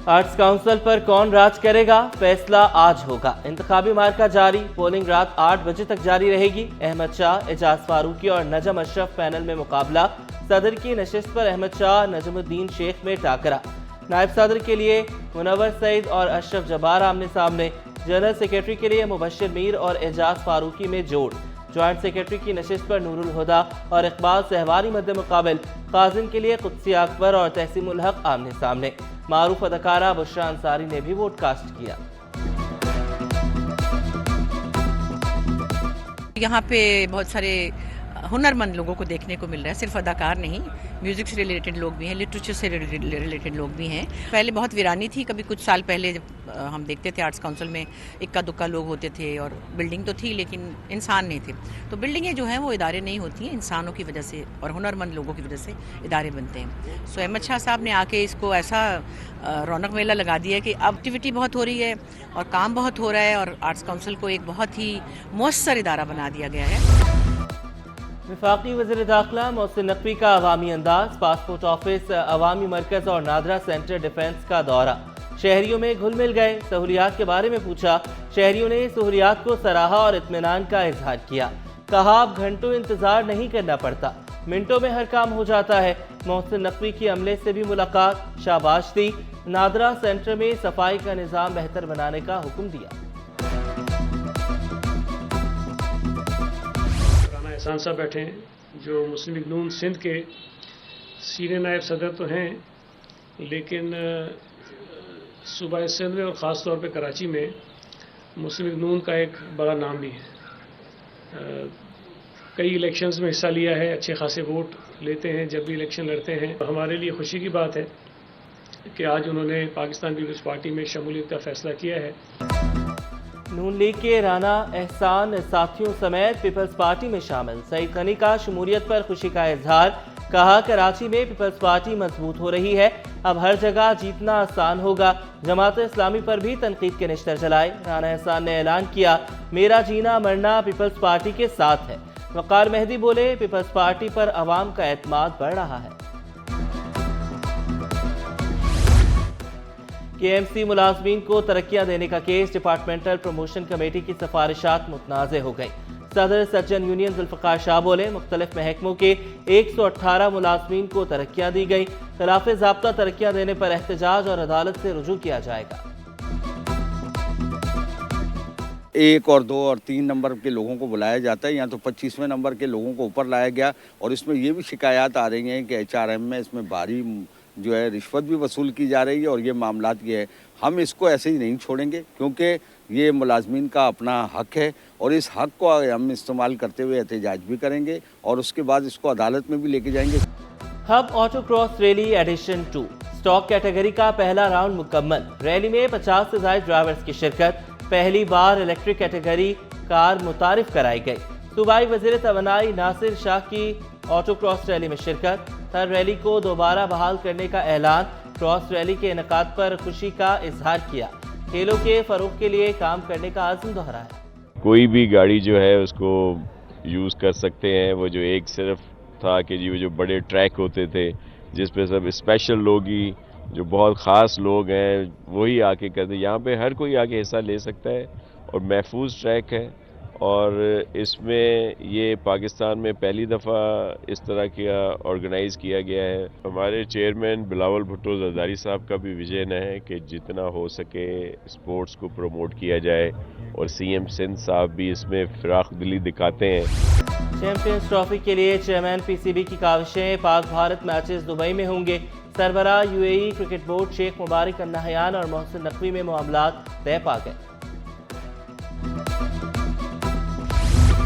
Arts council पर कौन राज करेगा, फैसला आज होगा। इंतखाबी मार्का जारी, पोलिंग रात 8 बजे तक जारी रहेगी। अहमद शाह, एजाज फारूकी और नजम अशरफ पैनल में मुकाबला। सदर की नशिस्त पर अहमद शाह, नजमुद्दीन शेख में टाकरा। नायब सदर के लिए मुनव्वर सईद और अशरफ जब्बार आमने सामने। जनरल सेक्रेटरी के लिए मुबश्शिर मीर और एजाज फारूकी में जोड़। ज्वाइंट सेक्रेटरी की नशिस्त पर नूरुल हुदा और इकबाल सहवारी मद्दे मुकाबिल। काजिम के लिए कुद्सी अकबर और तहसीमुल हक आमने सामने। मारूफ अदाकारा बुशरा अंसारी ने भी वोट कास्ट किया। यहाँ पे बहुत सारे हुनरमंद लोगों को देखने को मिल रहा है, सिर्फ अदाकार नहीं, म्यूज़िक से रिलेटेड लोग भी हैं, लिटरेचर से रिलेटेड लोग भी हैं। पहले बहुत वीरानी थी, कभी कुछ साल पहले जब हम देखते थे आर्ट्स काउंसिल में इक्का दुक्का लोग होते थे और बिल्डिंग तो थी लेकिन इंसान नहीं थे। तो बिल्डिंगें जो हैं वो इदारे नहीं होती हैं, इंसानों की वजह से और हुनरमंद लोगों की वजह से इदारे बनते हैं। सो अहमद शाह साहब ने आके इसको ऐसा रौनक मेला लगा दिया कि अब एक्टिविटी बहुत हो रही है और काम बहुत हो रहा है और आर्ट्स काउंसिल को एक बहुत ही मौसर इदारा बना दिया गया है। वफाकी वज़ीर दाखिला मोहसिन नकवी का अवामी अंदाज। पासपोर्ट ऑफिस, अवामी मरकज़ और नादरा सेंटर डिफेंस का दौरा। शहरियों में घुल मिल गए, सहूलियात के बारे में पूछा। शहरियों ने सहूलियात को सराहा और इत्मीनान का इजहार किया। कहा अब घंटों इंतजार नहीं करना पड़ता, मिनटों में हर काम हो जाता है। मोहसिन नकवी की अमले से भी मुलाकात, शाबाश दी। नादरा सेंटर में सफाई का निज़ाम बेहतर बनाने का हुक्म दिया। एहसान साहब बैठे हैं जो मुस्लिम लीग नून सिंध के सीनियर नायब सदर तो हैं, लेकिन सूबा सिंध में और ख़ास तौर पे कराची में मुस्लिम लीग नून का एक बड़ा नाम भी है। कई इलेक्शंस में हिस्सा लिया है, अच्छे खासे वोट लेते हैं जब भी इलेक्शन लड़ते हैं। हमारे लिए खुशी की बात है कि आज उन्होंने पाकिस्तान पीपल्स पार्टी में शमूलियत का फैसला किया है। नून लीग के राना एहसान साथियों समेत पीपल्स पार्टी में शामिल। सईद गनी का शमूलियत पर खुशी का इजहार। कहा कराची में पीपल्स पार्टी मजबूत हो रही है, अब हर जगह जीतना आसान होगा। जमात इस्लामी पर भी तनकीद के निश्तर जलाए। राना एहसान ने ऐलान किया, मेरा जीना मरना पीपल्स पार्टी के साथ है। वकार मेहदी बोले, पीपल्स पार्टी पर अवाम का एतमाद बढ़ रहा है। KMC मुलाजमीन को तरक्कियां देने का केस, डिपार्टमेंटल प्रमोशन कमेटी की सिफारिशात मुतनाज़े हो गई। सदर सज्जन यूनियन जुल्फ़िकार शाह बोले, मुख्तलिफ महकमों के 118 मुलाजमीन को तरक्कियां दी गई। खिलाफ ज़ाब्ता तरक्कियां देने पर एहतजाज और अदालत से रुजू किया जाएगा। 1 और 2 और 3 नंबर के लोगों को बुलाया जाता है, यहाँ तो 25वें नंबर के लोगों को ऊपर लाया गया। और इसमें ये भी शिकायत आ रही हैं कि HRM में इसमें भारी जो है रिश्वत भी वसूल की जा रही है और ये मामलात ये है। हम इसको ऐसे ही नहीं छोड़ेंगे क्योंकि ये मुलाजमीन का अपना हक है और इस हक को हम इस्तेमाल करते हुए एहतजाज भी करेंगे और उसके बाद इसको अदालत में भी लेके जाएंगे। Hub autocross rally edition 2 stock category का पहला राउंड मुकम्मल। रैली में 50 से ज्यादा ड्राइवर्स की शिरकत। पहली बार इलेक्ट्रिक कैटेगरी कार मुतारिफ कराई गई। सूबाई वज़ीर तवानाई नासिर शाह की ऑटो क्रॉस रैली में शिरकत। हर रैली को दोबारा बहाल करने का ऐलान। क्रॉस रैली के इनेकाद पर खुशी का इजहार किया। खेलों के फरोग के लिए काम करने का आज़म दोहराया। कोई भी गाड़ी जो है उसको यूज़ कर सकते हैं। वो जो एक सिर्फ था कि जो बड़े ट्रैक होते थे जिस पे सब स्पेशल लोग ही जो बहुत ख़ास लोग हैं वही आके करते, यहाँ पे हर कोई आके हिस्सा ले सकता है और महफूज ट्रैक है। और इसमें ये पाकिस्तान में पहली दफ़ा इस तरह का ऑर्गेनाइज़ किया गया है। हमारे चेयरमैन बिलावल भुट्टो जरदारी साहब का भी विजन है कि जितना हो सके स्पोर्ट्स को प्रमोट किया जाए और CM सिंध साहब भी इसमें फिराक दिली दिखाते हैं। चैंपियंस ट्रॉफी के लिए चेयरमैन PCB की काविशें। पाक भारत मैचेस दुबई में होंगे। सरबराह UAE क्रिकेट बोर्ड शेख मुबारक अल नहयान और मोहसिन नकवी में मामलात तय पा गए।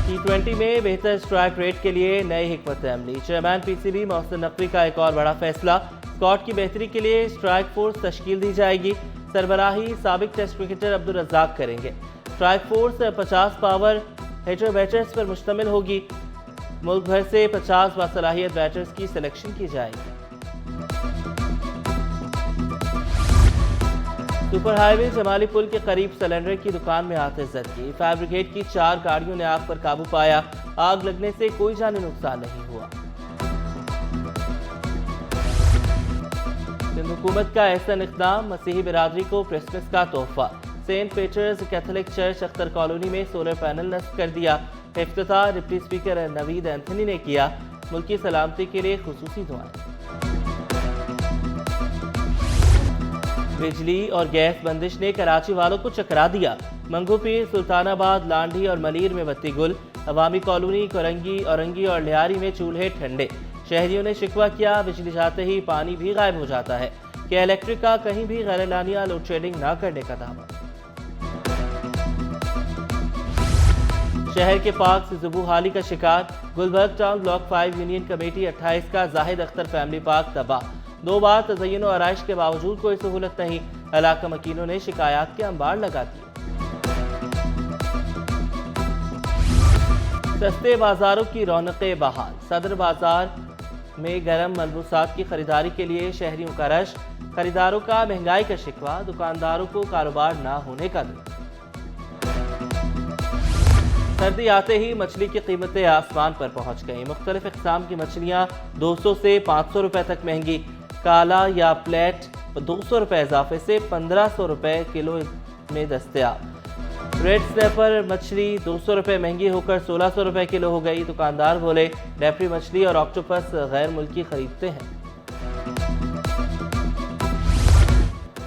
T20 में बेहतर स्ट्राइक रेट के लिए नई हिकमत अमली। चेयरमैन PCB मोहसिन नकवी का एक और बड़ा फैसला। स्क्वाड की बेहतरी के लिए स्ट्राइक फोर्स तश्कील दी जाएगी। सरबराही साबिक टेस्ट क्रिकेटर अब्दुल रज़ाक करेंगे। Strike force 50 power hitter batters पर मुश्तमिल होगी। मुल्क भर से 50 बासलाहियत बैटर्स की सिलेक्शन की जाएगी। सुपर हाईवे जमाली पुल के करीब सिलेंडर की दुकान में आतिश की। फायर ब्रिगेड की 4 गाड़ियों ने आग पर काबू पाया। आग लगने से कोई जानी नुकसान नहीं हुआ। हुकूमत का एहसन इक़दाम, मसीही बिरादरी को क्रिसमस का तोहफा। Saint Peter's Catholic Church Akhtar colony में सोलर पैनल नस्ब कर दिया। इफ्तिताह डिप्टी स्पीकर नवीद एंथनी ने किया। मुल्की सलामती के लिए खुसूसी दुआएं। बिजली और गैस बंदिश ने कराची वालों को चकरा दिया। मंगूपीर, सुल्तानाबाद, लांडी और मलीर में बत्ती गुल। अवामी कॉलोनी, कोरंगी, औरंगी और लियारी में चूल्हे ठंडे। शहरियों ने शिकवा किया, बिजली जाते ही पानी भी गायब हो जाता है। कि इलेक्ट्रिक का कहीं भी गैर-एलानिया लोड शेडिंग न करने का दावा। शहर के पार्क से जुबू हाली का शिकार। Gulberg town block 5 union committee 28 का जाहिद अख्तर फैमिली पार्क तबाह। 2 बार तज़य्युन और आराइश के बावजूद कोई सहूलत नहीं। इलाका मकीनों ने शिकायत के अंबार लगा दिए। सस्ते बाजारों की रौनकें बहाल। सदर बाजार में गर्म मलबूसात की खरीदारी के लिए शहरियों का रश। खरीदारों का महंगाई का शिकवा, दुकानदारों को कारोबार ना होने का दुख। सर्दी आते ही मछली की कीमतें आसमान पर पहुंच गई। मुख्तलिफ इक़साम की मछलियां 200 से 500 रुपए तक महंगी। काला या प्लेट 200 रुपए इजाफे से 1500 रुपए किलो में दस्तयाब। रेड स्नैपर मछली 200 रुपए महंगी होकर 1600 रुपए किलो हो गई। दुकानदार बोले डेफरी मछली और ऑक्टोपस गैर मुल्की खरीदते हैं।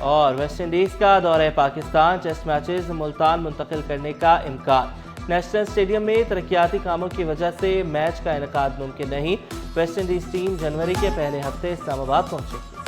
और वेस्ट इंडीज का दौरे पाकिस्तान, टेस्ट मैचेस मुल्तान मुंतकिल करने का इम्कान। नेशनल स्टेडियम में तरक्याती कामों की वजह से मैच का इनेकाद मुमकिन नहीं। वेस्ट इंडीज टीम जनवरी के पहले हफ्ते इस्लामाबाद पहुंचेगी।